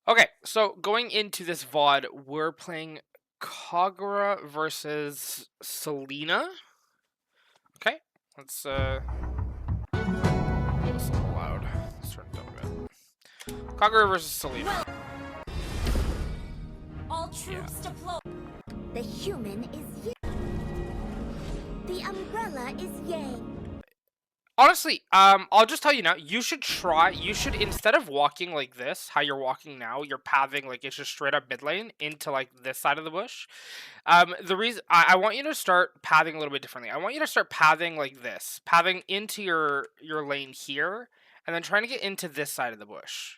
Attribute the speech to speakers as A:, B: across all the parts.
A: Okay, so going into this VOD, we're playing Kagura versus Selena. Okay, let's that's a little loud. Let's turn it down a bit. Kagura versus Selena.
B: All troops deploy. The human is yin. The umbrella is yang.
A: Honestly, I'll just tell you now, you should instead of walking like this, how you're walking now, you're pathing like it's just straight up mid lane into like this side of the bush. The reason I want you to start pathing a little bit differently. I want you to start pathing like this, pathing into your lane here, and then trying to get into this side of the bush.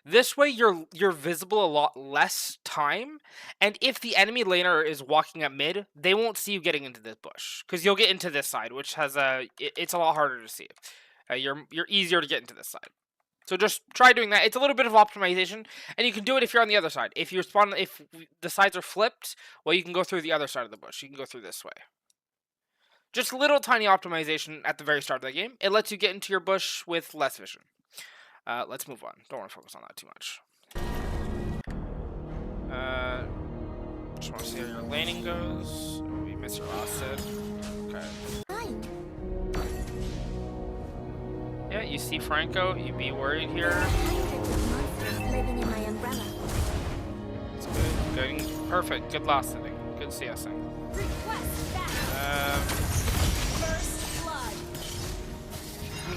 A: This way, you're visible a lot less time, and if the enemy laner is walking up mid, they won't see you getting into this bush because you'll get into this side, which has it's a lot harder to see. You're easier to get into this side. So just try doing that. It's a little bit of optimization, and you can do it if you're on the other side. If the sides are flipped, well, you can go through the other side of the bush. You can go through this way. Just little tiny optimization at the very start of the game. It lets you get into your bush with less vision. Let's move on. Don't want to focus on that too much. Just want to see how your laning goes. We miss your last set. Okay.
B: Fine.
A: Yeah, you see Franco. You be worried here.
B: Hundreds of monsters living in my umbrella.
A: It's good. Good. Perfect. Good last setting. Good CSing.
B: Request back. First blood.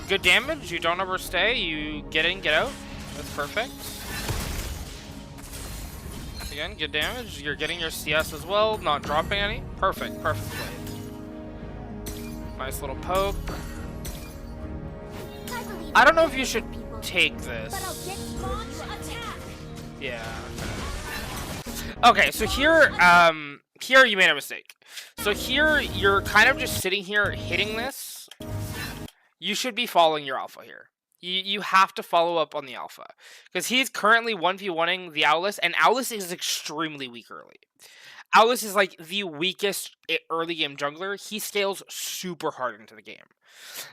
A: Good damage. You don't overstay. You get in, get out. That's perfect. Again, good damage. You're getting your CS as well, not dropping any. Perfect. Perfect play. Nice little poke. I don't know if you should take this.
B: But I'll get launch attack.
A: Yeah. Okay, so here you made a mistake. So here you're kind of just sitting here hitting this. You should be following your alpha here. You have to follow up on the alpha because he's currently 1v1ing the Owlus, and Owlus is extremely weak early. Owlus is like the weakest early game jungler. He scales super hard into the game.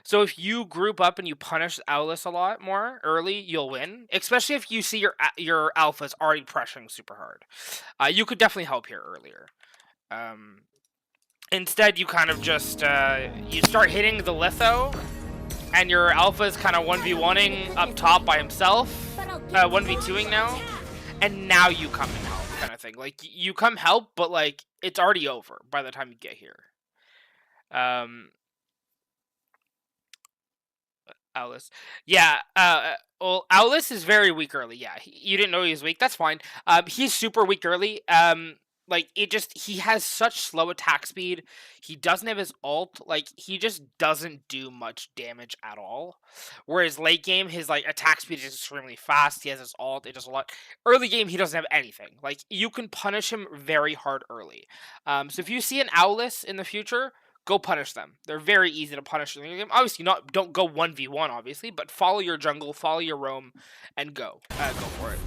A: So if you group up and you punish Owlus a lot more early, you'll win. Especially if you see your alphas already pressuring super hard. You could definitely help here earlier. Instead, you kind of just you start hitting the litho, and your alpha is kind of 1v1ing up top by himself, 1v2ing now, and now you come and help, kind of thing. Like, you come help, but, like, it's already over by the time you get here. Owlus. Yeah, well, Owlus is very weak early, yeah. You didn't know he was weak, that's fine. He's super weak early. Like, he has such slow attack speed. He doesn't have his ult. Like, he just doesn't do much damage at all. Whereas late game, his, like, attack speed is extremely fast. He has his ult. It does a lot. Early game, he doesn't have anything. Like, you can punish him very hard early. So if you see an Owlus in the future, go punish them. They're very easy to punish in the game. Obviously, don't go 1v1, obviously, but follow your jungle, follow your roam, and go. Go for it.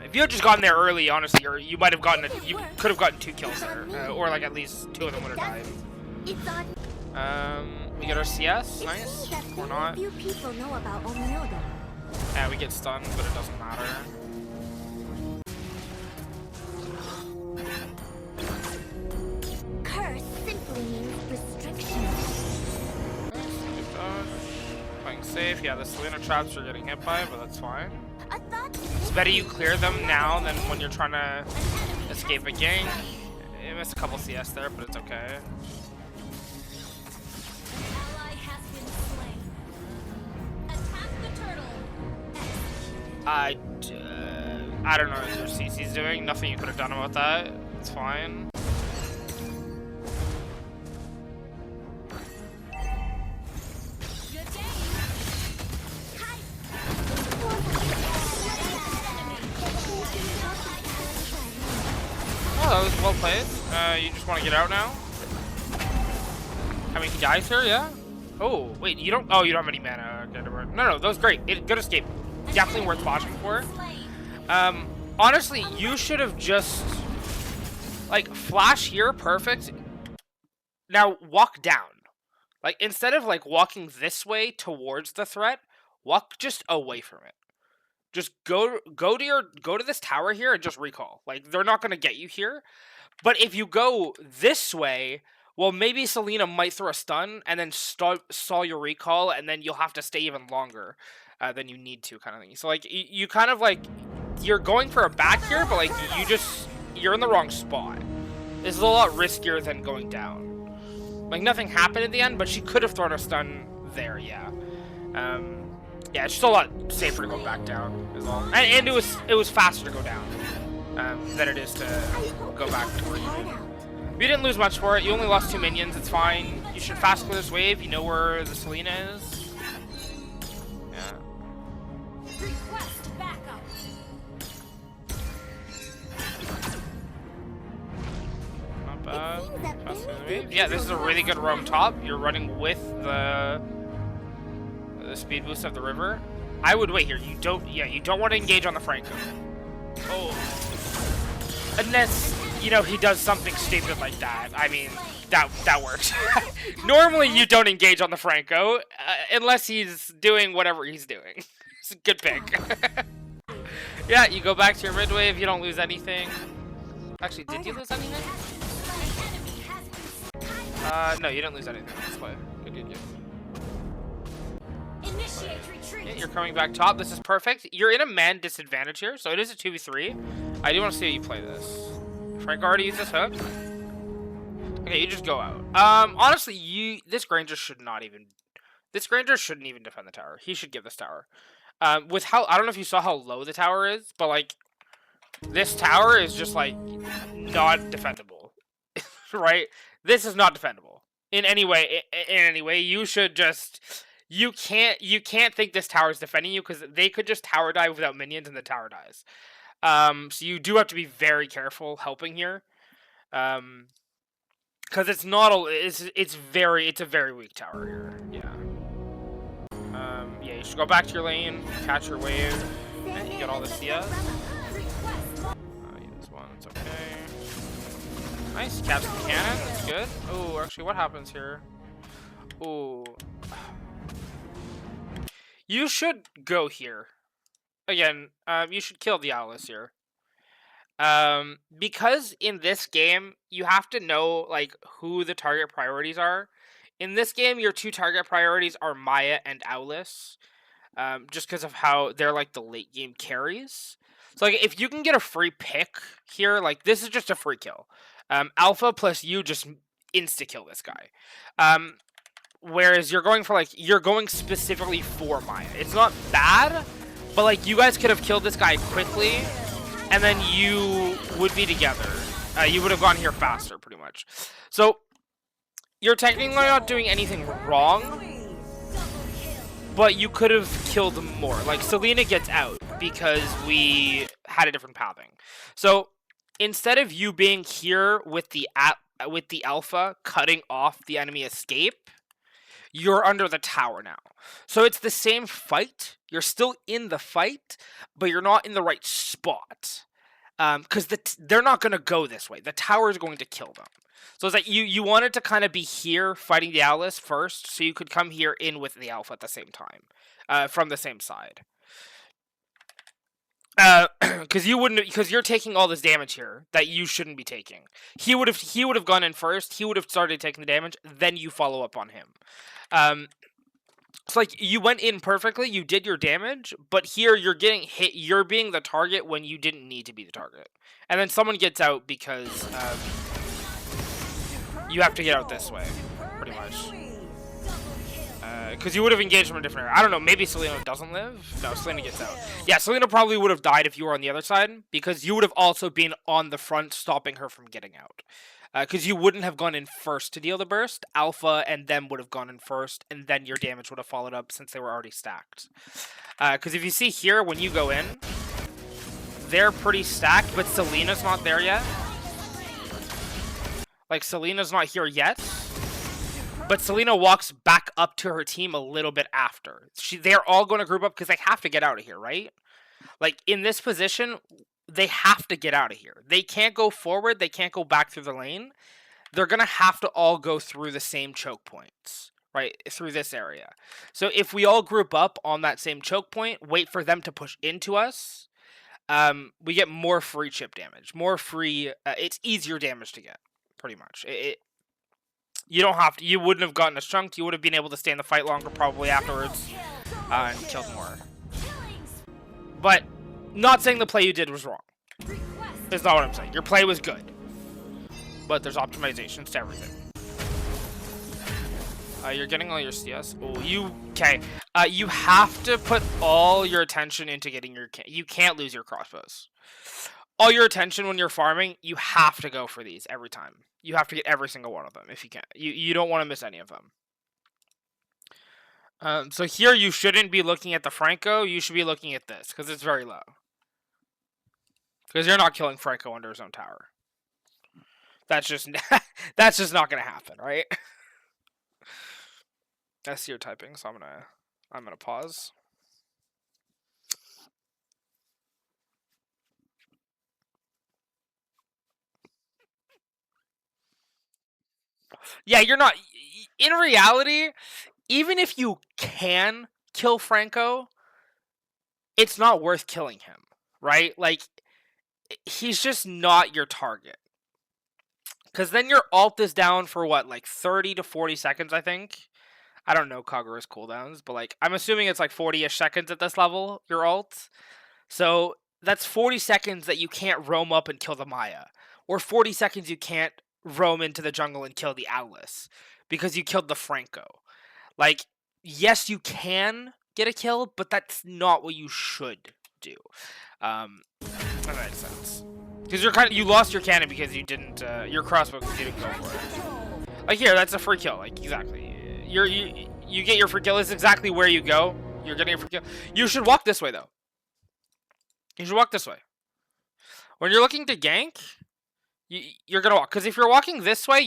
A: If you had just gotten there early, honestly, you might have gotten you could have gotten 2 kills there, or like at least 2 of them would have died. We get our CS, nice. Or not. Yeah, we get stunned, but it doesn't matter.
B: Curse simply means restriction.
A: Good dodge. Playing safe. Yeah, the Selena traps are getting hit by, but that's fine. It's better you clear them now than when you're trying to escape a gank. You missed a couple CS there, but it's okay. I don't know what your CC's doing. Nothing you could have done about that. It's fine. Oh, that was well played. You just want to get out now? I mean, he dies here, yeah? Oh, wait, you don't have any mana. Okay, no, that was great. Good escape. Definitely worth watching for. Honestly, you should have just, like, flash here, perfect. Now, walk down. Like, instead of, like, walking this way towards the threat, walk just away from it. Just go to this tower here and just recall. Like, they're not gonna get you here. But if you go this way, well, maybe Selena might throw a stun and then stall your recall, and then you'll have to stay even longer than you need to, kind of thing. So like, you kind of like, you're going for a back here, but like you're in the wrong spot. This is a lot riskier than going down. Like, nothing happened at the end, but she could have thrown a stun there. Yeah. Yeah, it's just a lot safer to go back down as well, and it was faster to go down than it is to go back to where you did. You didn't lose much for it. You only lost 2 minions. It's fine. You should fast clear this wave. You know where the Selena is. Yeah.
B: Request backup.
A: Not bad. Fast clear the wave. Yeah, this is a really good roam top. You're running with the speed boost of the river. I would wait here. You don't want to engage on the Franco. Oh. Unless, you know, he does something stupid like that. I mean, that works. Normally, you don't engage on the Franco, unless he's doing whatever he's doing. It's a good pick. Yeah, you go back to your mid wave, you don't lose anything. Actually, did you lose anything? No, you didn't lose anything. That's why. Good.
B: Initiate retreat.
A: Yeah, you're coming back top. This is perfect. You're in a man disadvantage here, so it is a 2v3. I do want to see how you play this. Frank already used this hook. Okay, you just go out. Honestly, this Granger shouldn't even defend the tower. He should give this tower. With how, I don't know if you saw how low the tower is, but like, this tower is just like not defendable, right? This is not defendable in any way. In any way, you should just. You can't think this tower is defending you, because they could just tower dive without minions and the tower dies. So you do have to be very careful helping here. Because it's not it's a very weak tower here. Yeah. Yeah, you should go back to your lane, catch your wave, and you get all the CS. This one, it's okay. Nice, catch the cannon, that's good. Oh, actually, what happens here? Oh. You should go here. Again, you should kill the Alice here. Because in this game, you have to know, like, who the target priorities are. In this game, your 2 target priorities are Maya and Owless. Just because of how they're, like, the late game carries. So, like, if you can get a free pick here, like, this is just a free kill. Alpha plus you just insta-kill this guy. Whereas you're going specifically for Maya. It's not bad, but like, you guys could have killed this guy quickly, and then you would be together. You would have gone here faster, pretty much. So you're technically not doing anything wrong, but you could have killed more. Like, Selena gets out because we had a different pathing. So instead of you being here with the alpha cutting off the enemy escape, you're under the tower now. So it's the same fight. You're still in the fight, but you're not in the right spot. Because they're not going to go this way. The tower is going to kill them. So it's like you wanted to kind of be here fighting the Alice first, so you could come here in with the Alpha at the same time. From the same side. Because you're taking all this damage here that you shouldn't be taking. He would have gone in first. He would have started taking the damage. Then you follow up on him. It's like you went in perfectly. You did your damage, but here you're getting hit. You're being the target when you didn't need to be the target, and then someone gets out because you have to get out this way, pretty much. Because you would have engaged from a different area. I don't know, maybe Selena doesn't live? No, Selena gets out. Yeah, Selena probably would have died if you were on the other side, because you would have also been on the front, stopping her from getting out. Because you wouldn't have gone in first to deal the burst. Alpha and them would have gone in first, and then your damage would have followed up since they were already stacked. Because if you see here, when you go in, they're pretty stacked, but Selena's not there yet. Like, Selena's not here yet. But Selena walks back up to her team a little bit after. They're all going to group up because they have to get out of here, right? Like, in this position, they have to get out of here. They can't go forward. They can't go back through the lane. They're going to have to all go through the same choke points, right, through this area. So if we all group up on that same choke point, wait for them to push into us, we get more free chip damage, more free. It's easier damage to get, pretty much. You don't have to. You wouldn't have gotten as chunked. You would have been able to stay in the fight longer, probably afterwards, and killed more. But not saying the play you did was wrong. That's not what I'm saying. Your play was good, but there's optimizations to everything. You're getting all your CS. Oh, okay. You have to put all your attention into getting your. You can't lose your crossbows. All your attention when you're farming, you have to go for these every time. You have to get every single one of them if you can. You don't want to miss any of them. So here you shouldn't be looking at the Franco. You should be looking at this because it's very low. Because you're not killing Franco under his own tower. That's just that's just not gonna happen, right? I see your typing, so I'm gonna pause. Yeah, you're not. In reality, even if you can kill Franco, it's not worth killing him, right? Like, he's just not your target. Because then your ult is down for what, like 30 to 40 seconds, I think. I don't know Kagura's cooldowns, but like I'm assuming it's like 40-ish seconds at this level, your ult. So that's 40 seconds that you can't roam up and kill the Maya. Or 40 seconds you can't roam into the jungle and kill the Atlas. Because you killed the Franco. Like, yes, you can get a kill, but that's not what you should do. That makes sense. Because you lost your cannon because you didn't, your crossbow because you didn't go for it. Like here, that's a free kill. Like exactly, you get your free kill. This is exactly where you go. You're getting a free kill. You should walk this way though. You should walk this way. When you're looking to gank, you're gonna walk. Because if you're walking this way,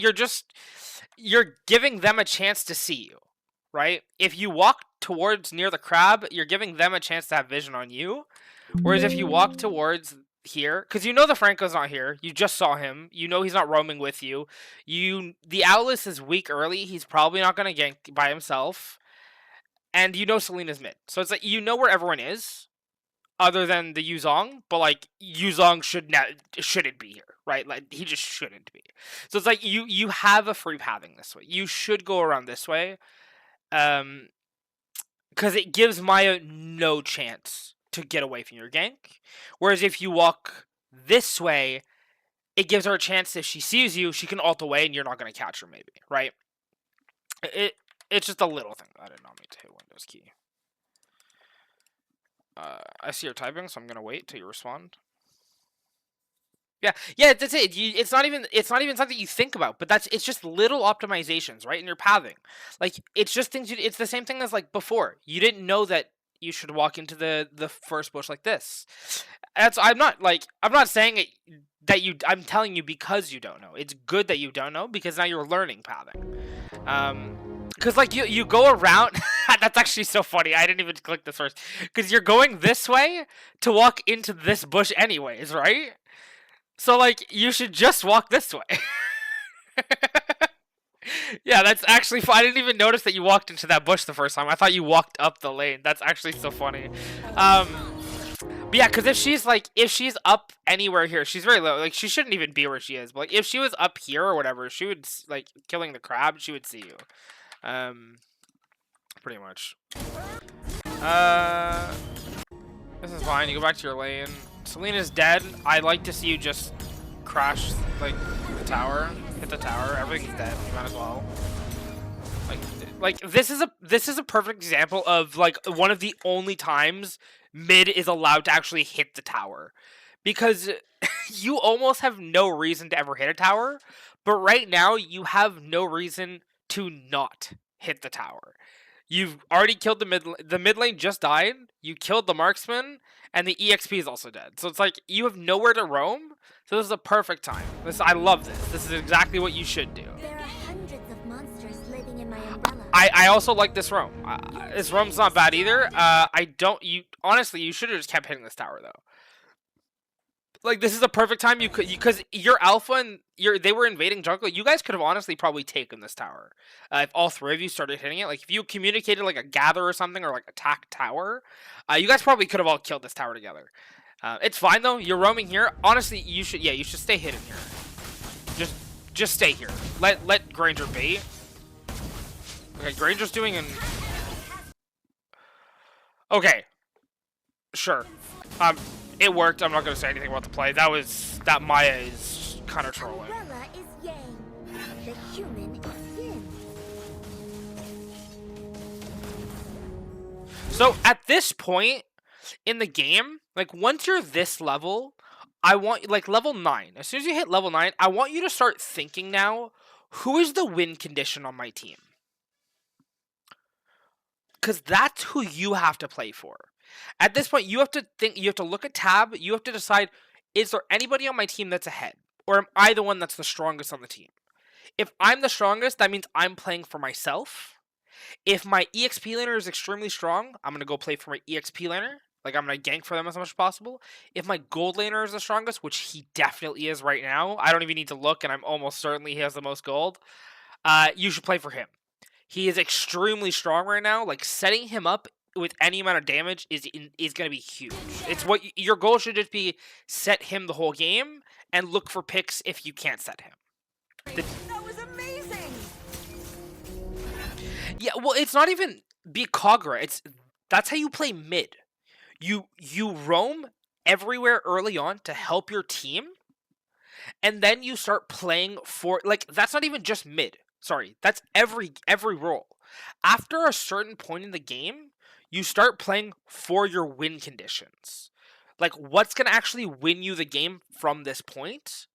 A: you're giving them a chance to see you, right? If you walk towards near the crab, you're giving them a chance to have vision on you. Whereas if you walk towards here, because you know the Franco's not here, you just saw him, you know he's not roaming with you, the Atlas is weak early, he's probably not going to gank by himself, and you know Selena's mid. So it's like, you know where everyone is, other than the Yuzong, but like, Yuzong shouldn't be here, right? Like, he just shouldn't be. So it's like, you have a free pathing this way. You should go around this way, because it gives Maya no chance to get away from your gank. Whereas if you walk this way, it gives her a chance if she sees you, she can ult away and you're not going to catch her maybe, right? It's just a little thing. I did not mean to hit Windows key. I see your typing, so I'm going to wait till you respond. Yeah, that's it. It's not even something you think about, but it's just little optimizations, right? In your pathing. Like, it's just things it's the same thing as like before. You didn't know that you should walk into the first bush like this. I'm not saying I'm telling you because you don't know. It's good that you don't know because now you're learning pathing. Because like you go around. That's actually so funny. I didn't even click this first because you're going this way to walk into this bush anyways, right? So like you should just walk this way. Yeah, that's actually I didn't even notice that you walked into that bush the first time. I thought you walked up the lane. That's actually so funny. But yeah, because if she's up anywhere here, she's very low. Like, she shouldn't even be where she is. But like, if she was up here or whatever, she would, like, killing the crab, she would see you. Pretty much. This is fine. You go back to your lane. Selena's dead. I'd like to see you just crash, like, the tower. Hit the tower. Everything's dead. You might as well. Like this is a perfect example of like one of the only times mid is allowed to actually hit the tower, because you almost have no reason to ever hit a tower, but right now you have no reason to not hit the tower. You've already killed the mid lane just died. You killed the marksman, and the EXP is also dead. So it's like you have nowhere to roam. So this is a perfect time. I love this. This is exactly what you should do.
B: There are hundreds of monsters living in my umbrella.
A: I also like this roam. This roam's not bad either. Honestly, you should have just kept hitting this tower though. Like, this is the perfect time you could, because your alpha and they were invading jungle. You guys could have honestly probably taken this tower if all three of you started hitting it. Like, if you communicated like a gather or something, or like attack tower, you guys probably could have all killed this tower together. It's fine though. You're roaming here. Honestly, you should stay hidden here. Just stay here. Let Granger bait. Okay, Granger's doing an. Okay, sure. It worked. I'm not gonna say anything about the play. That Maya is kind of trolling.
B: Umbrella is yang. The human is yin.
A: So at this point in the game, like once you're this level, I want like level 9. As soon as you hit level 9, I want you to start thinking now, who is the win condition on my team? Because that's who you have to play for. At this point, you have to think, you have to look at tab, you have to decide, is there anybody on my team that's ahead? Or am I the one that's the strongest on the team? If I'm the strongest, that means I'm playing for myself. If my EXP laner is extremely strong, I'm going to go play for my EXP laner. Like, I'm going to gank for them as much as possible. If my gold laner is the strongest, which he definitely is right now, I don't even need to look, and I'm almost certainly he has the most gold, you should play for him. He is extremely strong right now. Like, setting him up with any amount of damage is going to be huge. It's what your goal should just be: set him the whole game and look for picks if you can't set him.
B: That was amazing.
A: Yeah, well, it's not even be Kagura. That's how you play mid. You roam everywhere early on to help your team, and then you start playing for, like, that's not even just mid. Sorry, that's every role. After a certain point in the game, you start playing for your win conditions. Like, what's going to actually win you the game from this point?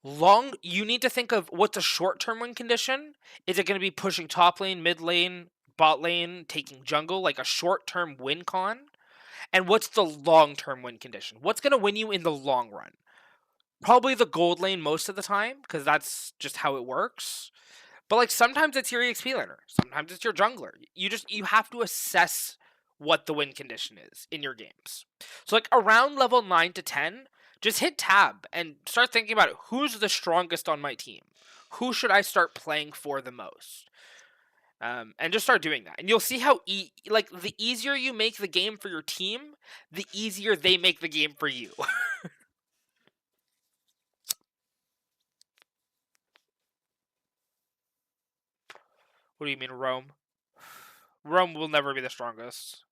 A: You need to think of what's a short-term win condition. Is it going to be pushing top lane, mid lane, bot lane, taking jungle, like a short-term win con? And what's the long-term win condition? What's going to win you in the long run? Probably the gold lane most of the time, because that's just how it works. But like sometimes it's your EXP laner, sometimes it's your jungler. You have to assess what the win condition is in your games. So like around level 9 to 10, just hit tab and start thinking about it. Who's the strongest on my team? Who should I start playing for the most? And just start doing that. And you'll see how like the easier you make the game for your team, the easier they make the game for you. What do you mean, Rome? Rome will never be the strongest.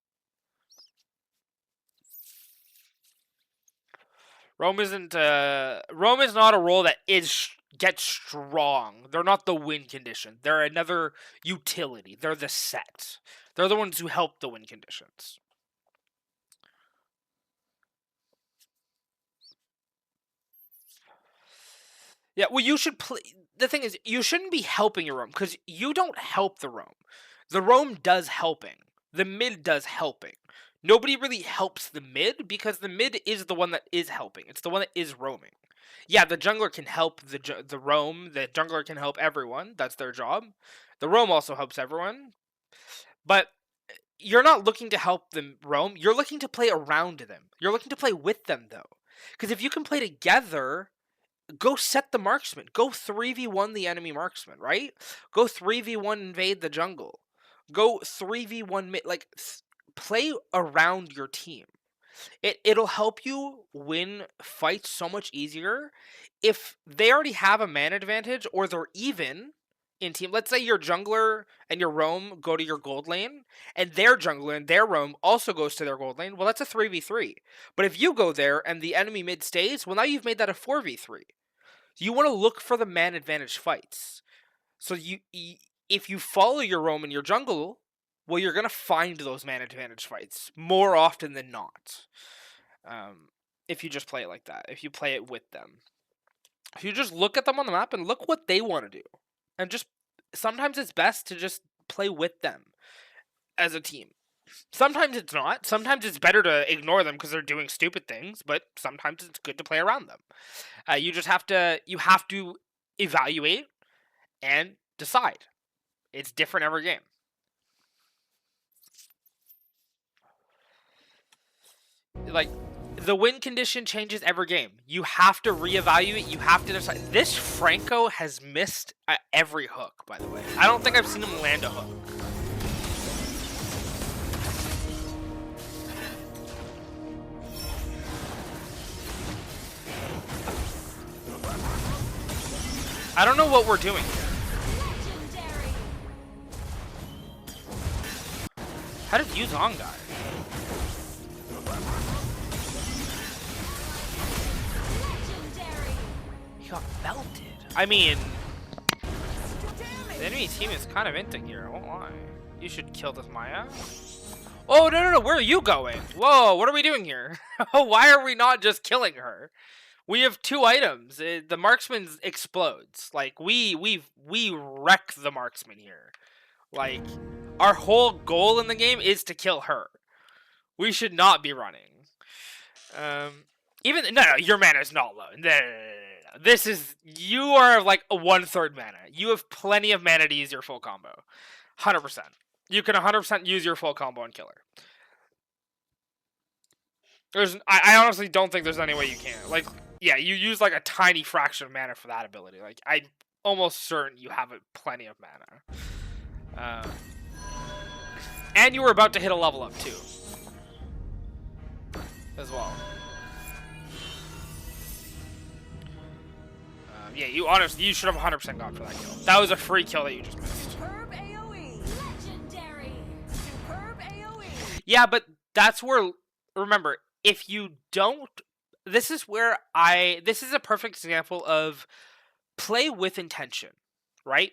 A: Rome isn't. Rome is not a role that gets strong. They're not the win condition. They're another utility. They're the set. They're the ones who help the win conditions. Yeah, well, you should play. The thing is, you shouldn't be helping your roam, because you don't help the roam. The roam does helping. The mid does helping. Nobody really helps the mid, because the mid is the one that is helping. It's the one that is roaming. Yeah, the jungler can help the roam. The jungler can help everyone. That's their job. The roam also helps everyone. But you're not looking to help them roam. You're looking to play around them. You're looking to play with them, though. Because if you can play together, go set the marksman. Go 3v1 the enemy marksman, right? Go 3v1 invade the jungle. Go 3v1 mid. Like, play around your team. It'll help you win fights so much easier if they already have a man advantage or they're even in team. Let's say your jungler and your roam go to your gold lane, and their jungler and their roam also goes to their gold lane. Well, that's a 3v3. But if you go there and the enemy mid stays, well, now you've made that a 4v3. You want to look for the man advantage fights. So if you follow your roam and your jungle, well, you're going to find those man advantage fights more often than not. If you just play it like that. If you play it with them. If you just look at them on the map and look what they want to do. And just, sometimes it's best to just play with them as a team. Sometimes it's not. Sometimes it's better to ignore them because they're doing stupid things, but sometimes it's good to play around them. You have to evaluate and decide. It's different every game. Like, The win condition changes every game. You have to reevaluate. You have to decide. This Franco has missed every hook, by the way. I don't think I've seen him land a hook. I don't know what we're doing here. How did Yuzong die? He got belted. I mean, the enemy team is kind of into gear. I won't lie. You should kill this Maya. Oh, no. Where are you going? Whoa, what are we doing here? Why are we not just killing her? We have 2 items. The marksman explodes. Like, we wreck the marksman here. Like, our whole goal in the game is to kill her. We should not be running. No, your mana is not low. No. This is, you are like a 1/3 mana. You have plenty of mana to use your full combo. 100%. You can 100% use your full combo and kill her. I honestly don't think there's any way you can. Like, yeah, you use like a tiny fraction of mana for that ability. Like, I'm almost certain you have plenty of mana. And you were about to hit a level up too, as well. Yeah, you should have 100% gone for that kill. That was a free kill that you just missed.
B: Superb AoE. Legendary. Superb AoE.
A: Yeah, but that's where, remember, if you don't, this is a perfect example of play with intention, right?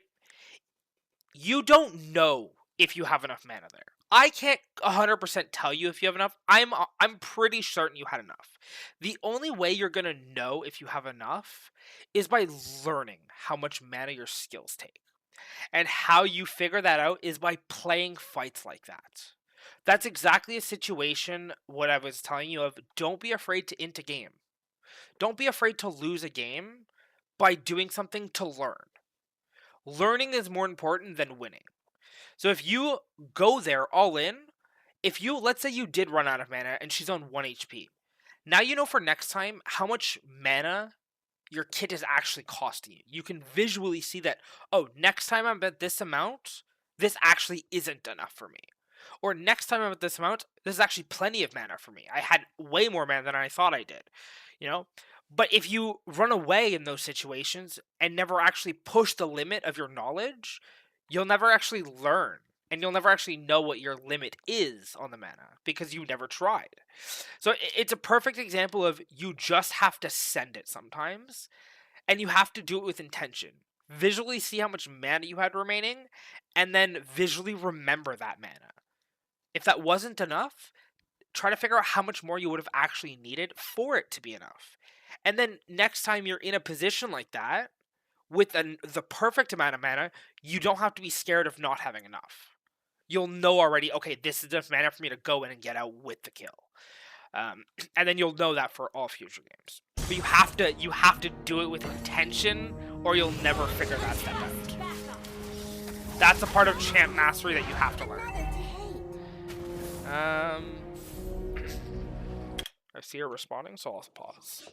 A: You don't know if you have enough mana there. I can't 100% tell you if you have enough. I'm pretty certain you had enough. The only way you're going to know if you have enough is by learning how much mana your skills take. And how you figure that out is by playing fights like that. That's exactly a situation, what I was telling you of, don't be afraid to int a game. Don't be afraid to lose a game by doing something to learn. Learning is more important than winning. So if you go there all in, let's say you did run out of mana and she's on 1 HP. Now you know for next time how much mana your kit is actually costing you. You can visually see that, oh, next time I'm at this amount, this actually isn't enough for me. Or next time I'm at this amount, this is actually plenty of mana for me. I had way more mana than I thought I did, you know? But if you run away in those situations and never actually push the limit of your knowledge, you'll never actually learn. And you'll never actually know what your limit is on the mana because you never tried. So it's a perfect example of you just have to send it sometimes. And you have to do it with intention. Visually see how much mana you had remaining. And then visually remember that mana. If that wasn't enough, try to figure out how much more you would have actually needed for it to be enough. And then next time you're in a position like that, with the perfect amount of mana, you don't have to be scared of not having enough. You'll know already, okay, this is enough mana for me to go in and get out with the kill. And then you'll know that for all future games. But you have to do it with intention, or you'll never figure that step out. That's a part of champ mastery that you have to learn. I see her responding, so I'll pause.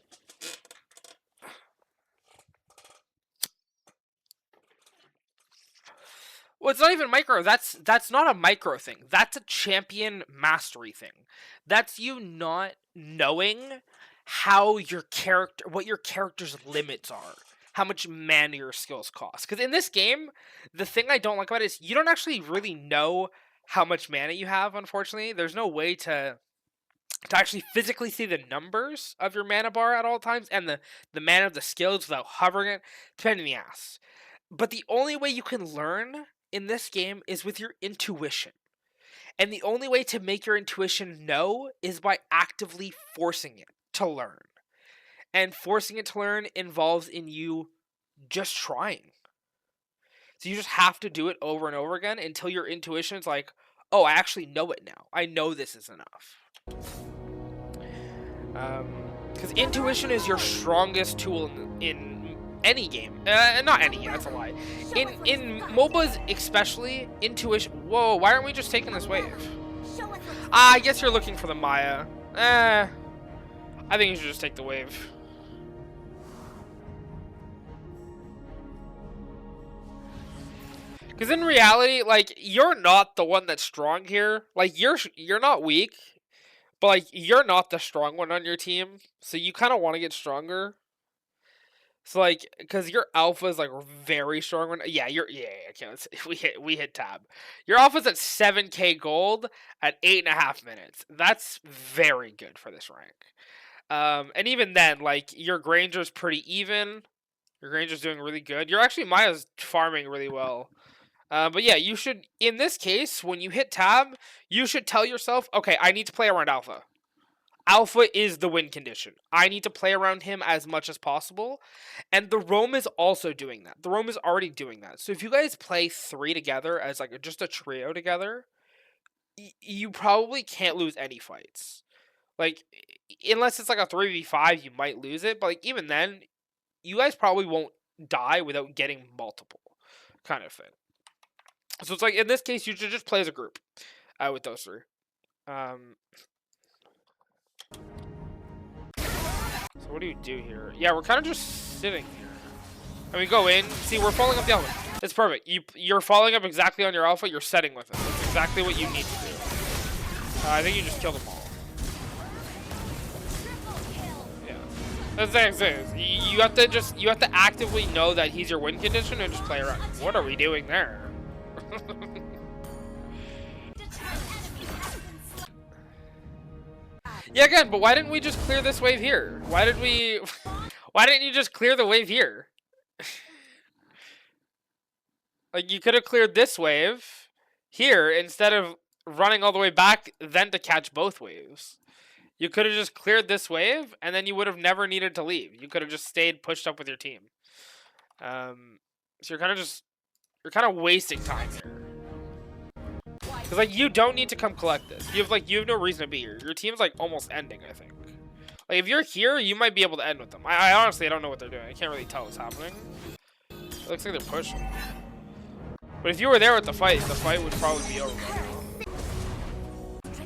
A: Well, it's not even micro. That's not a micro thing. That's a champion mastery thing. That's you not knowing how what your character's limits are. How much mana your skills cost. Because in this game, the thing I don't like about it is you don't actually really know how much mana you have, unfortunately. There's no way to actually physically see the numbers of your mana bar at all times and the mana of the skills without hovering it. It's a pain in the ass. But the only way you can learn in this game is with your intuition. And the only way to make your intuition know is by actively forcing it to learn. And forcing it to learn involves in you just trying. So you just have to do it over and over again until your intuition is like, oh, I actually know it now. I know this is enough. Because intuition is your strongest tool in any game. Not any, that's a lie. In MOBAs especially, intuition... Whoa, why aren't we just taking this wave? I guess you're looking for the Maya. I think you should just take the wave. Because in reality, like, you're not the one that's strong here. Like, you're not weak, but like, you're not the strong one on your team. So you kind of want to get stronger. So like, because your alpha is like very strong. Yeah, I can't. We hit tab. Your alpha's at 7K gold at 8.5 minutes. That's very good for this rank. And even then, like, your Granger's pretty even. Your Granger's doing really good. Maya's farming really well. But yeah, you should, in this case, when you hit tab, you should tell yourself, okay, I need to play around alpha. Alpha is the win condition. I need to play around him as much as possible. And the Roam is also doing that. The Roam is already doing that. So if you guys play 3 together as like just a trio together, you probably can't lose any fights. Like, unless it's like a 3v5, you might lose it. But like, even then, you guys probably won't die without getting multiple kind of thing. So it's like, in this case, you should just play as a group with those 3. So what do you do here? Yeah, we're kind of just sitting here. And we go in. See, we're following up the alpha. It's perfect. You're following up exactly on your alpha. You're setting with it. That's exactly what you need to do. I think you just killed them all. Yeah. That's the thing. You have to actively know that he's your win condition and just play around. What are we doing there? Yeah, again, but why didn't we just clear this wave here? Why didn't you just clear the wave here? Like, you could have cleared this wave here instead of running all the way back then to catch both waves. You could have just cleared this wave and then you would have never needed to leave. You could have just stayed pushed up with your team. So you're kind of wasting time here. Because, like, you don't need to come collect this. You have no reason to be here. Your team's, like, almost ending, I think. Like, if you're here, you might be able to end with them. I honestly don't know what they're doing. I can't really tell what's happening. It looks like they're pushing. But if you were there with the fight would probably be over by now.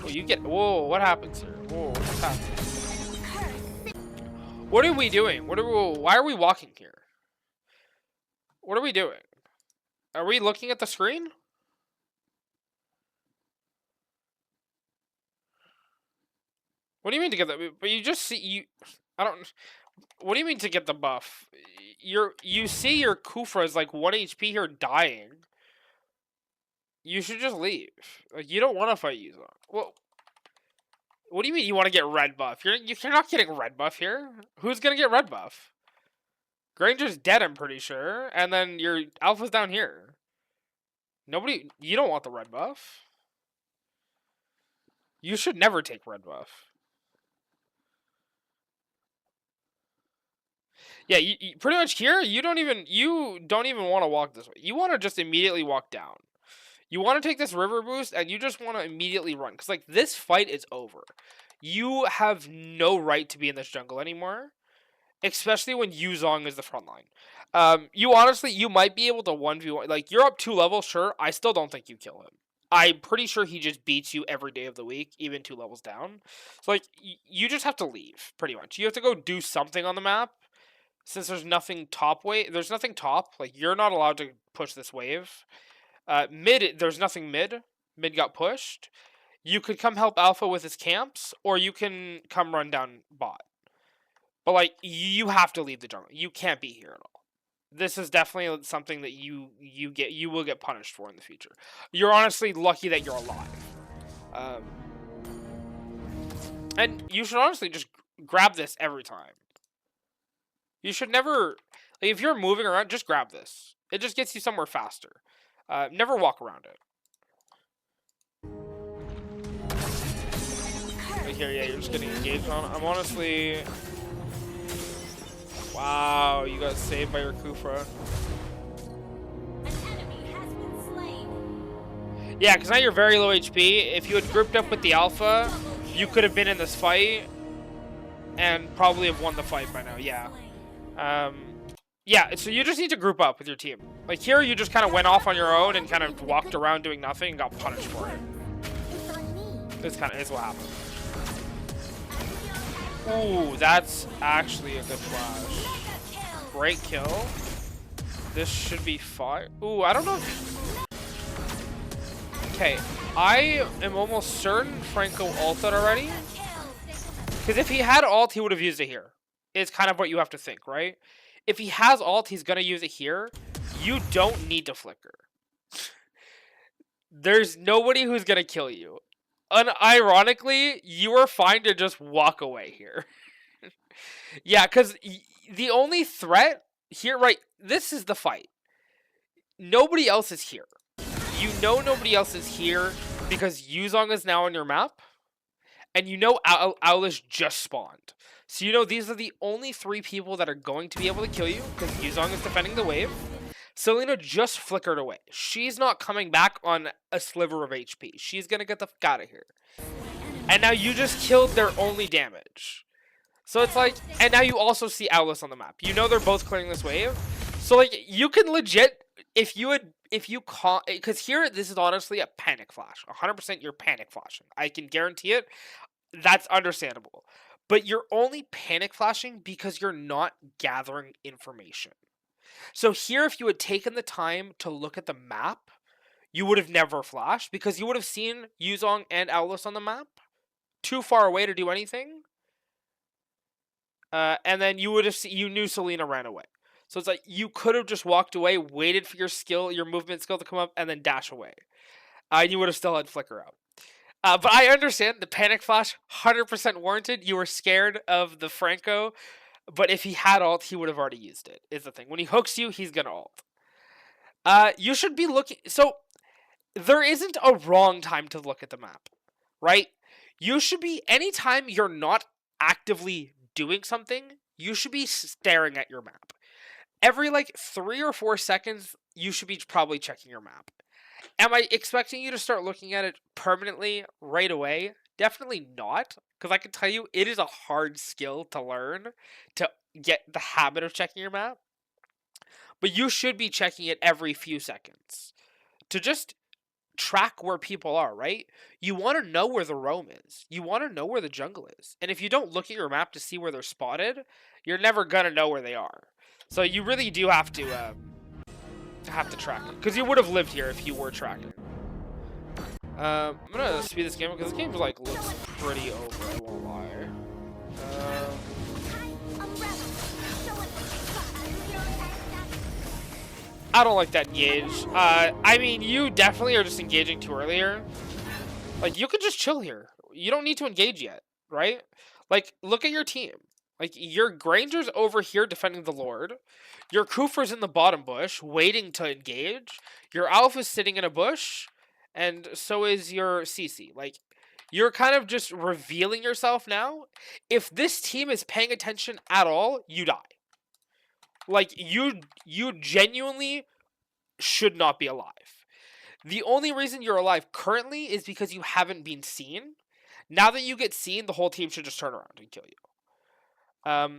A: Oh, whoa, what happens here? Whoa, what's happening? What are we doing? Why are we walking here? What are we doing? Are we looking at the screen? What do you mean to get that? But you just see what do you mean to get the buff? You see your Kufra is like 1 HP here dying. You should just leave. Like, you don't want to fight Yuzong. Well, what do you mean you want to get red buff? You're not getting red buff here. Who's gonna get red buff? Granger's dead, I'm pretty sure. And then your alpha's down here. You don't want the red buff. You should never take red buff. Yeah, you pretty much here, you don't even want to walk this way. You want to just immediately walk down. You want to take this river boost, and you just want to immediately run. Because, like, this fight is over. You have no right to be in this jungle anymore. Especially when Yuzong is the front line. You might be able to 1v1. Like, you're up 2 levels, sure. I still don't think you kill him. I'm pretty sure he just beats you every day of the week, even 2 levels down. So, like, you just have to leave, pretty much. You have to go do something on the map. Since there's nothing top there's nothing top. Like, you're not allowed to push this wave. Mid, there's nothing mid. Mid got pushed. You could come help Alpha with his camps, or you can come run down bot. But, like, you have to leave the jungle. You can't be here at all. This is definitely something that you will get punished for in the future. You're honestly lucky that you're alive. And you should honestly just grab this every time. You should never, like, if you're moving around, just grab this. It just gets you somewhere faster. Never walk around it. Right here, yeah, you're just getting engaged on. I'm honestly... Wow, you got saved by your Kufra. Yeah, because now you're very low HP. If you had grouped up with the Alpha, you could have been in this fight and probably have won the fight by now, yeah. Yeah, so you just need to group up with your team. Like, here you just kind of went off on your own and kind of walked around doing nothing and got punished for it. This kind of is what happened. Ooh, that's actually a good flash. Great kill. This should be fire. Ooh, I don't know if... Okay, I am almost certain Franco ulted already. Because if he had ult, he would have used it here. It's kind of what you have to think, right? If he has ult, he's going to use it here. You don't need to flicker. There's nobody who's going to kill you. Unironically, you are fine to just walk away here. Yeah, because the only threat here, right, this is the fight. Nobody else is here. You know nobody else is here because Yuzong is now on your map. And you know Owlish just spawned. So you know these are the only 3 people that are going to be able to kill you because Yuzong is defending the wave. Selena just flickered away. She's not coming back on a sliver of HP. She's going to get the fuck out of here. And now you just killed their only damage. So it's like, and now you also see Owlish on the map. You know they're both clearing this wave. So like, you can legit, if you call, because here, this is honestly a panic flash. 100% you're panic flashing. I can guarantee it. That's understandable. But you're only panic flashing because you're not gathering information. So here, if you had taken the time to look at the map, you would have never flashed because you would have seen Yuzong and Owlish on the map. Too far away to do anything. And then you would have you knew Selena ran away. So it's like you could have just walked away, waited for your movement skill to come up, and then dash away. And you would have still had flicker out. But I understand the panic flash, 100% warranted. You were scared of the Franco, but if he had ult, he would have already used it, is the thing. When he hooks you, he's gonna ult. You should be looking... So, there isn't a wrong time to look at the map, right? You should be... Anytime you're not actively doing something, you should be staring at your map. Every, 3 or 4 seconds, you should be probably checking your map. Am I expecting you to start looking at it permanently right away? Definitely not, because I can tell you it is a hard skill to learn to get the habit of checking your map. But you should be checking it every few seconds to just track where people are, right? You want to know where the roam is. You want to know where the jungle is. And if you don't look at your map to see where they're spotted, you're never going to know where they are. So you really do have to track it, because you would have lived here if you were tracking. I'm gonna speed this game because this game looks pretty over. I won't lie. I don't like that engage. I mean, you definitely are just engaging too early here. You could just chill here. You don't need to engage yet, right? Look at your team. Your Granger's over here defending the Lord. Your Kufer's in the bottom bush, waiting to engage. Your Alpha's sitting in a bush, and so is your CC. You're kind of just revealing yourself now. If this team is paying attention at all, you die. You genuinely should not be alive. The only reason you're alive currently is because you haven't been seen. Now that you get seen, the whole team should just turn around and kill you.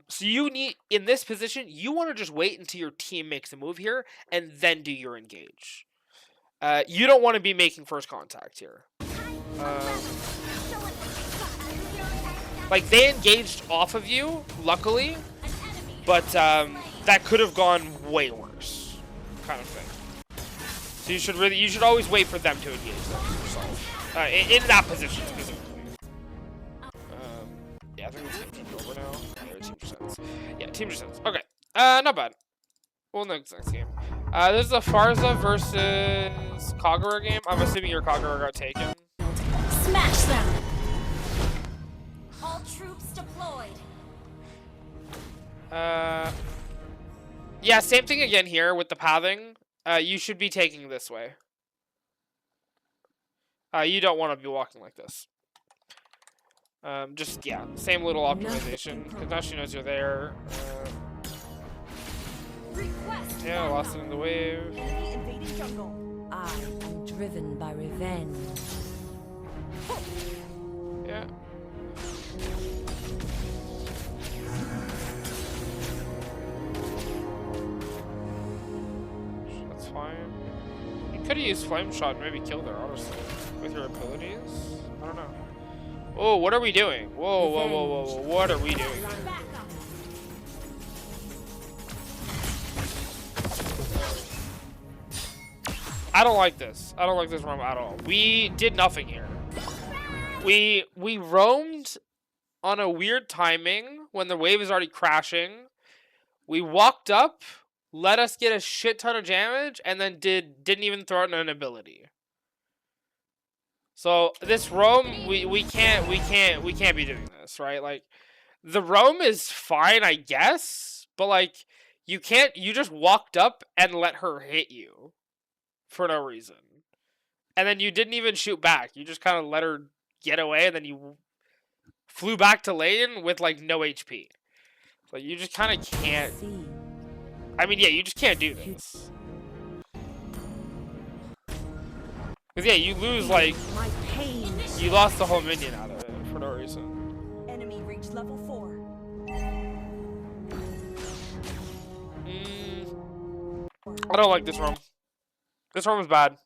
A: So you need, in this position, you want to just wait until your team makes a move here, and then do your engage. You don't want to be making first contact here. They engaged off of you, luckily, but that could have gone way worse, kind of thing. So you should always wait for them to engage yourself. In that position specifically. Yeah, I think this game's over now. Team percents. Yeah, team percents. Okay. Not bad. Well, next game. This is a Farza versus Kagura game. I'm assuming your Kagura got taken.
B: Smash them! All troops deployed.
A: Yeah, same thing again here with the pathing. You should be taking this way. You don't want to be walking like this. Just, yeah, same little optimization, because now she knows you're there. Yeah, lost it in the wave.
C: I am driven by revenge.
A: Yeah. That's fine. You could have used Flame Shot and maybe killed her, honestly, with your abilities. I don't know. Oh, what are we doing? Whoa, whoa, whoa, whoa, whoa. What are we doing? I don't like this. I don't like this room at all. We did nothing here. We roamed on a weird timing when the wave is already crashing. We walked up, let us get a shit ton of damage, and then didn't even throw out an ability. So this roam, we can't be doing this, right? Like the roam is fine, I guess, but like you just walked up and let her hit you for no reason. And then you didn't even shoot back. You just kind of let her get away, and then you flew back to lane with like no HP. Like you just kind of can't. I mean, yeah, you just can't do this. Cause yeah, you lose like you lost the whole minion out of it for no reason.
C: Enemy reached level 4.
A: I don't like this room. This room is bad.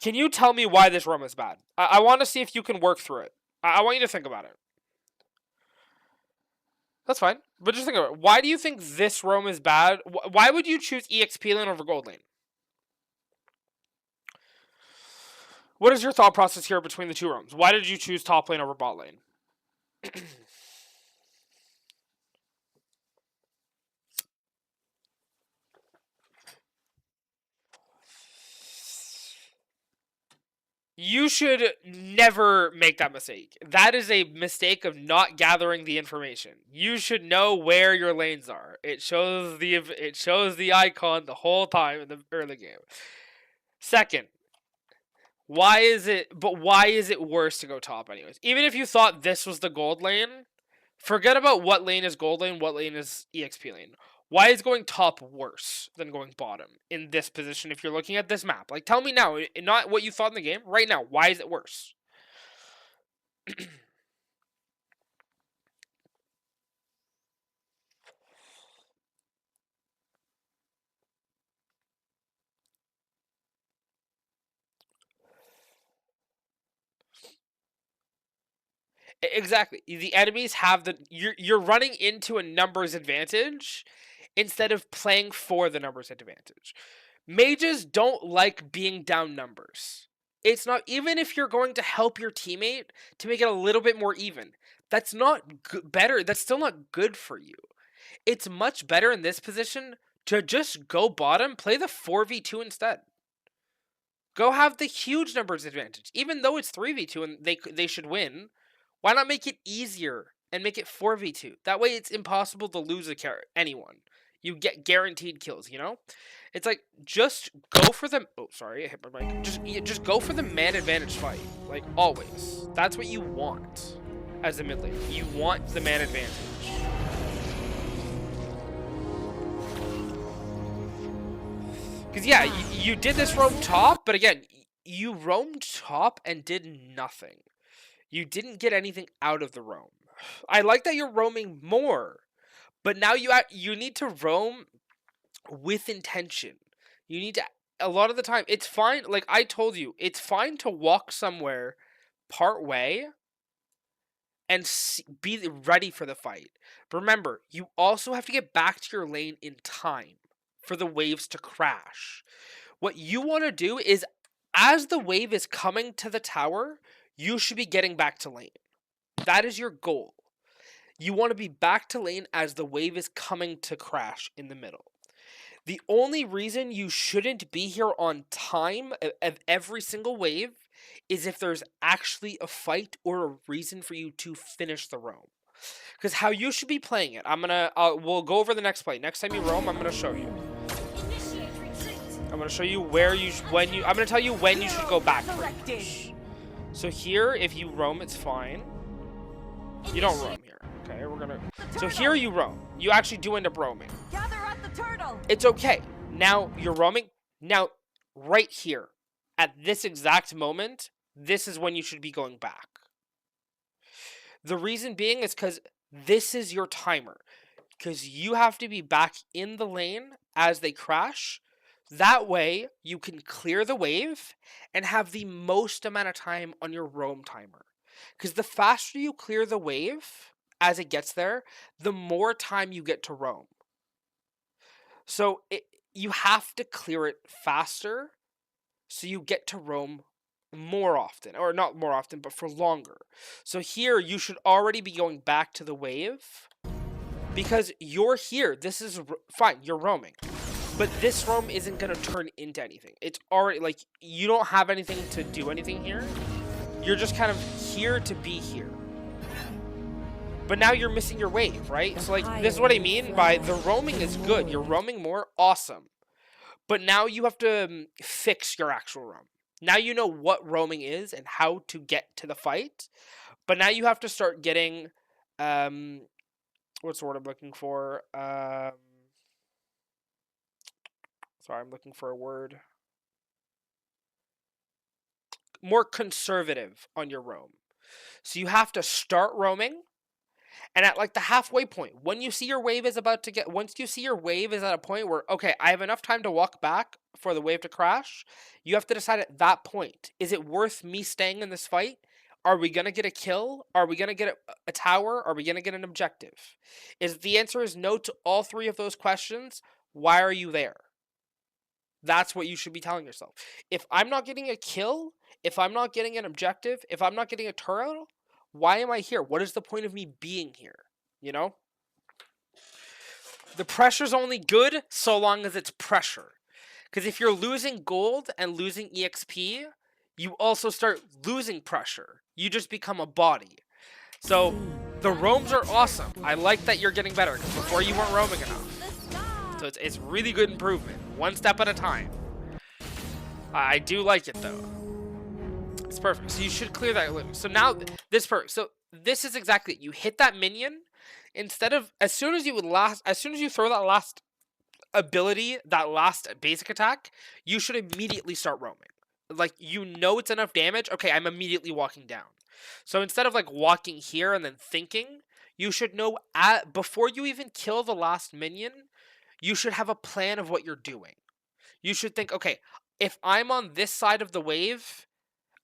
A: Can you tell me why this room is bad? I want to see if you can work through it. I want you to think about it. That's fine. But just think about it. Why do you think this roam is bad? Why would you choose EXP lane over gold lane? What is your thought process here between the two roams? Why did you choose top lane over bot lane? You should never make that mistake. That is a mistake of not gathering the information. You should know where your lanes are. It shows the icon the whole time in the early game. Second, why is it worse to go top anyways? Even if you thought this was the gold lane, forget about what lane is gold lane, what lane is EXP lane. Why is going top worse than going bottom in this position if you're looking at this map? Like, tell me now, not what you thought in the game, right now, why is it worse? Exactly. The enemies have you're running into a numbers advantage instead of playing for the numbers advantage. Mages don't like being down numbers. It's not, even if you're going to help your teammate to make it a little bit more even. That's not better. That's still not good for you. It's much better in this position to just go bottom, play the 4v2 instead. Go have the huge numbers advantage. Even though it's 3v2 and they should win, why not make it easier and make it 4v2? That way it's impossible to lose anyone. You get guaranteed kills, you know? It's like, just go for the... Oh, sorry, I hit my mic. Just go for the man advantage fight. Like, always. That's what you want as a mid laner. You want the man advantage. Because, yeah, you did this roam top, but again, you roamed top and did nothing. You didn't get anything out of the roam. I like that you're roaming more, but now you need to roam with intention. You need to, a lot of the time, it's fine, like I told you, it's fine to walk somewhere part way and be ready for the fight. But remember, you also have to get back to your lane in time for the waves to crash. What you want to do is, as the wave is coming to the tower, you should be getting back to lane. That is your goal. You want to be back to lane as the wave is coming to crash in the middle. The only reason you shouldn't be here on time of every single wave is if there's actually a fight or a reason for you to finish the roam. Because how you should be playing it, we'll go over the next play. Next time you roam, I'm gonna show you. I'm gonna show you I'm gonna tell you when you should go back. So here, if you roam, it's fine. You don't roam here. Okay, so here you roam. You actually do end up roaming.
C: Gather up the turtle.
A: It's okay. Now you're roaming. Now, right here, at this exact moment, this is when you should be going back. The reason being is because this is your timer. Because you have to be back in the lane as they crash. That way, you can clear the wave and have the most amount of time on your roam timer. Because the faster you clear the wave as it gets there, the more time you get to roam. So you have to clear it faster so you get to roam more often, or not more often, but for longer. So here you should already be going back to the wave because you're here. This is fine, you're roaming. But this roam isn't going to turn into anything. It's already, like, you don't have anything to do anything here. You're just kind of here to be here. But now you're missing your wave, right? So, like, this is what I mean by the roaming is good. You're roaming more, awesome. But now you have to fix your actual roam. Now you know what roaming is and how to get to the fight. But now you have to start getting, what's the word I'm looking for? Sorry, I'm looking for a word. More conservative on your roam. So you have to start roaming, and at like the halfway point, when you see your wave is about to get, once you see your wave is at a point where, okay, I have enough time to walk back for the wave to crash, you have to decide at that point, is it worth me staying in this fight? Are we going to get a kill? Are we going to get a tower? Are we going to get an objective? Is the answer is no to all three of those questions, why are you there? That's what you should be telling yourself. If I'm not getting a kill, if I'm not getting an objective, if I'm not getting a turret, why am I here? What is the point of me being here? You know? The pressure's only good so long as it's pressure. Because if you're losing gold and losing EXP, you also start losing pressure. You just become a body. So, the roams are awesome. I like that you're getting better, because before you weren't roaming enough. So it's really good improvement. One step at a time. I do like it, though. It's perfect. So you should clear that. So now, this perfect. So this is exactly it. You hit that minion. Instead of, as soon as you throw that last ability, that last basic attack, you should immediately start roaming. Like, you know it's enough damage. Okay, I'm immediately walking down. So instead of like walking here and then thinking, you should know before you even kill the last minion, you should have a plan of what you're doing. You should think, okay, if I'm on this side of the wave,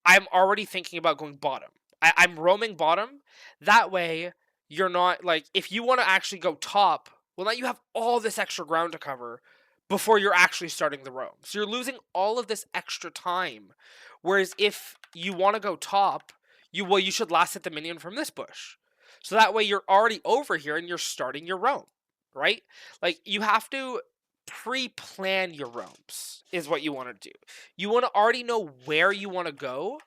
A: I'm already thinking about going bottom. I'm roaming bottom. That way, you're not, like, if you want to actually go top, well, now you have all this extra ground to cover before you're actually starting the roam. So you're losing all of this extra time. Whereas if you want to go top, you should last hit the minion from this bush. So that way you're already over here and you're starting your roam, right? Like, you have to pre-plan your roams is what you want to do. You want to already know where you want to go,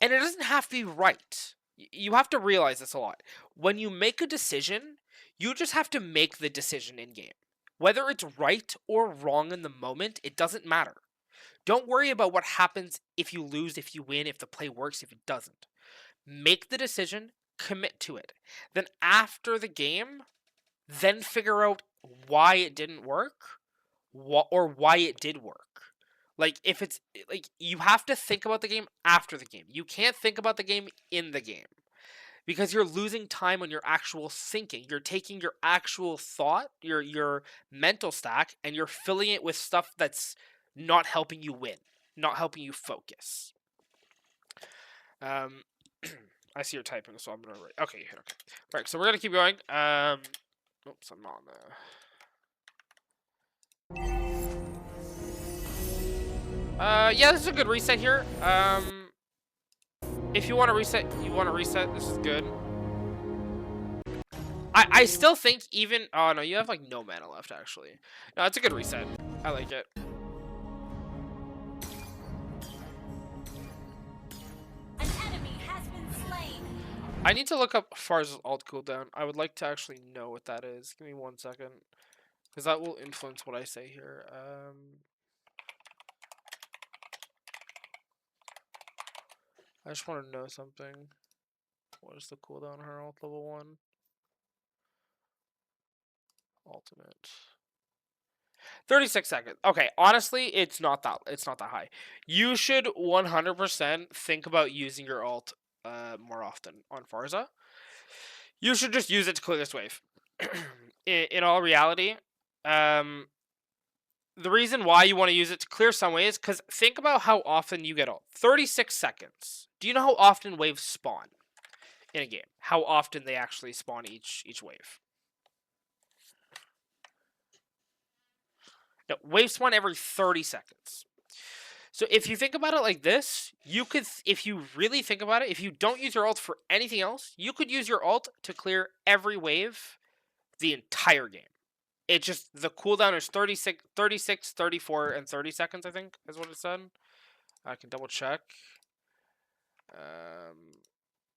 A: and it doesn't have to be right. You have to realize this a lot. When you make a decision, you just have to make the decision in game. Whether it's right or wrong in the moment, it doesn't matter. Don't worry about what happens if you lose, if you win, if the play works, if it doesn't. Make the decision, commit to it. Then after the game, then figure out why it didn't work or why it did work. Like, if it's like, you have to think about the game after the game. You can't think about the game in the game because you're losing time on your actual thinking. You're taking your actual thought, your mental stack, and you're filling it with stuff that's not helping you win, not helping you focus. I see you're typing, so I'm gonna write. Okay, you hit okay. All right, so we're gonna keep going. Oops, I'm not on the. Yeah, this is a good reset here. If you want to reset, This is good. I still think even. Oh no, you have like no mana left actually. No, it's a good reset. I like it.
B: An enemy has been slain.
A: I need to look up Far's alt cooldown. I would like to actually know what that is. Give me 1 second, because that will influence what I say here. I just want to know something. What is the cooldown on her alt level 1? Ultimate. 36 seconds. Okay, honestly, it's not that high. You should 100% think about using your alt more often on Farza. You should just use it to clear this wave. in all reality, the reason why you want to use it to clear some ways, because think about how often you get ult. 36 seconds. Do you know how often waves spawn in a game? How often they actually spawn each wave? No, waves spawn every 30 seconds. So if you think about it like this, you could, if you really think about it, if you don't use your ult for anything else, you could use your ult to clear every wave the entire game. It just, the cooldown is 36, 34, and 30 seconds, I think, is what it said. I can double check.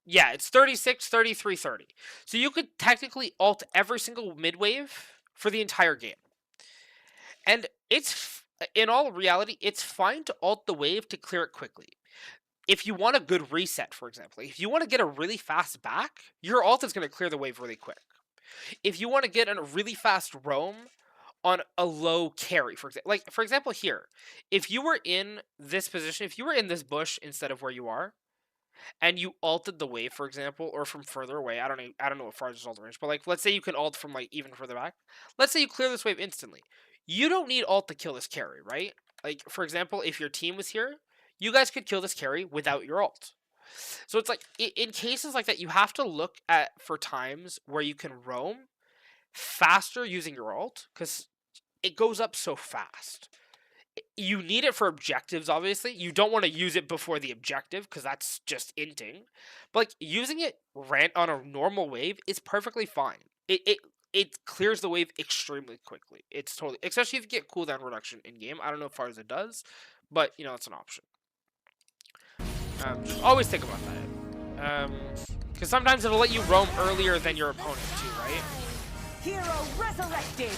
A: Yeah, it's 36, 33, 30. So you could technically ult every single mid-wave for the entire game. And it's, in all reality, it's fine to ult the wave to clear it quickly. If you want a good reset, for example, if you want to get a really fast back, your ult is going to clear the wave really quick. If you want to get a really fast roam on a low carry, for example here, if you were in this position, if you were in this bush instead of where you are, and you ulted the wave, for example, or from further away, I don't know what farthest ult range, but like, let's say you can ult from like even further back. Let's say you clear this wave instantly. You don't need ult to kill this carry, right? Like, for example, if your team was here, you guys could kill this carry without your ult. So it's like, in cases like that, you have to look at for times where you can roam faster using your ult, because it goes up so fast. You need it for objectives, obviously. You don't want to use it before the objective, because that's just inting. But like, using it on a normal wave is perfectly fine. It clears the wave extremely quickly. It's totally, especially if you get cooldown reduction in game. I don't know if far as it does, but you know, it's an option. Always think about that. Because sometimes it'll let you roam earlier than your opponent too, right?
C: Hero resurrected.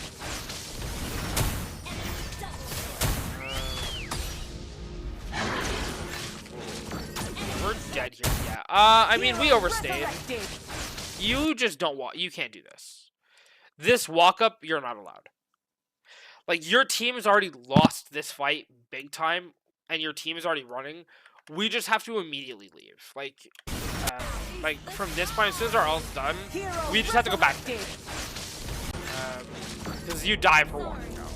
A: We're dead here. Yeah. I mean, we overstayed. You just don't walk. You can't do this. This walk up, you're not allowed. Like, your team's already lost this fight big time, and your team is already running. We just have to immediately leave. Like from this point, as soon as our ult's done, we just have to go back. Because you die for walking out.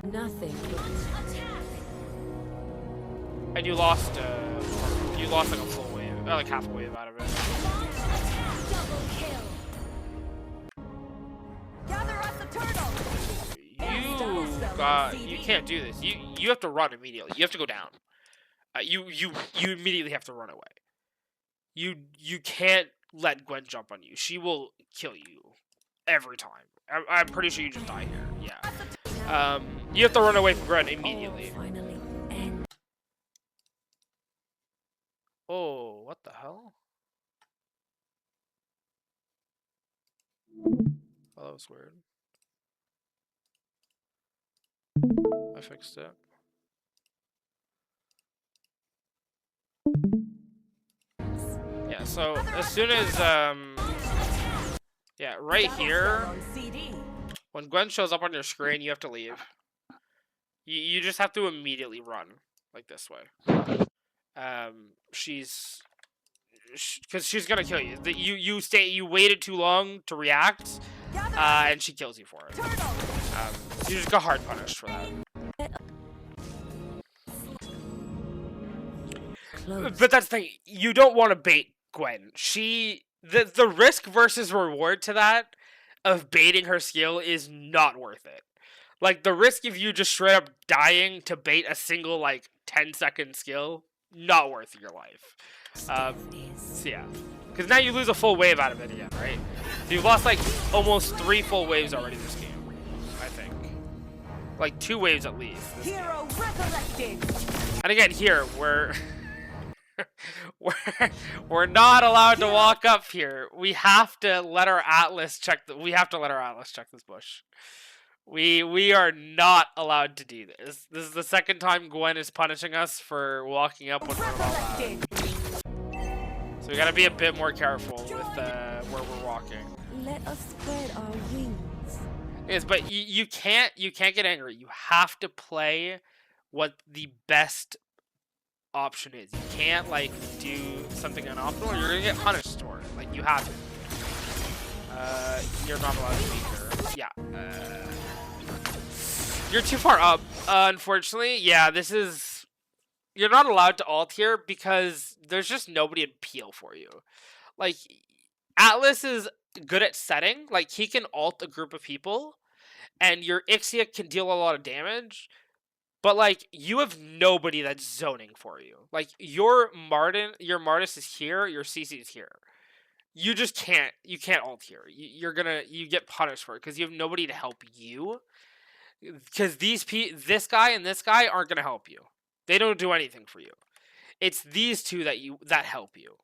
C: Nothing.
A: And you lost like a full wave, or like half a wave out of it.
C: Gather up the turtle.
A: You can't do this. You have to run immediately. You have to go down. You immediately have to run away. You can't let Gwen jump on you. She will kill you every time. I'm pretty sure you just die here. Yeah. You have to run away from Gwen immediately. Oh, what the hell? Oh, that was weird. I fixed it. Yeah, so as soon as yeah, right here, when Gwen shows up on your screen, you have to leave. You just have to immediately run like this way. Because she's gonna kill you. You waited too long to react, and she kills you for it. You just got hard punished for that. But that's the thing, you don't want to bait Gwen. The risk versus reward to that of baiting her skill is not worth it. Like, the risk of you just straight up dying to bait a single like 10-second skill, not worth your life. So yeah, because now you lose a full wave out of it again, right? So you've lost like almost 3 full waves already this game, I think. Like 2 waves at least.
C: Hero resurrected.
A: And again, here we're we're not allowed to walk up here. We have to let our Atlas check. We have to let our Atlas check this bush. We are not allowed to do this. This is the second time Gwen is punishing us for walking up when we're not allowed. So we gotta be a bit more careful with where we're walking.
C: Let us spread our wings.
A: Yes, but you can't get angry. You have to play what the best option is. You can't like do something unoptimal. You're gonna get punished for it. Like, you have to. You're not allowed to be here. Yeah. You're too far up. Unfortunately, yeah. You're not allowed to ult here because there's just nobody in peel for you. Like Atlas is good at setting. Like he can ult a group of people, and your Ixia can deal a lot of damage. But like you have nobody that's zoning for you. Like your Martis is here, your CC is here. You just can't. You can't ult here. You get punished for it because you have nobody to help you. Because this guy and this guy aren't gonna help you. They don't do anything for you. It's these two that help you.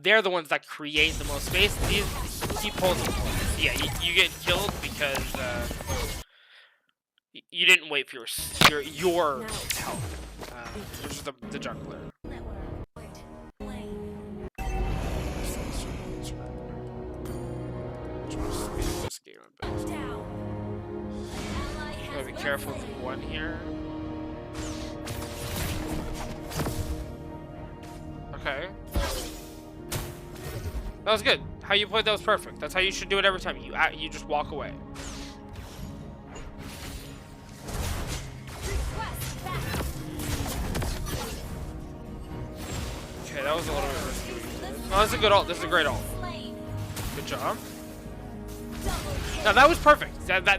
A: They're the ones that create the most space. He pulls the points. Yeah, you get killed because you didn't wait for your help. Which is the jungler. This game a bit. Gotta be careful with one here. Okay. That was good. How you played that was perfect. That's how you should do it every time. You just walk away. Okay, that was a little bit risky. Oh, this is a good ult. This is a great ult. Good job. No, that was perfect. That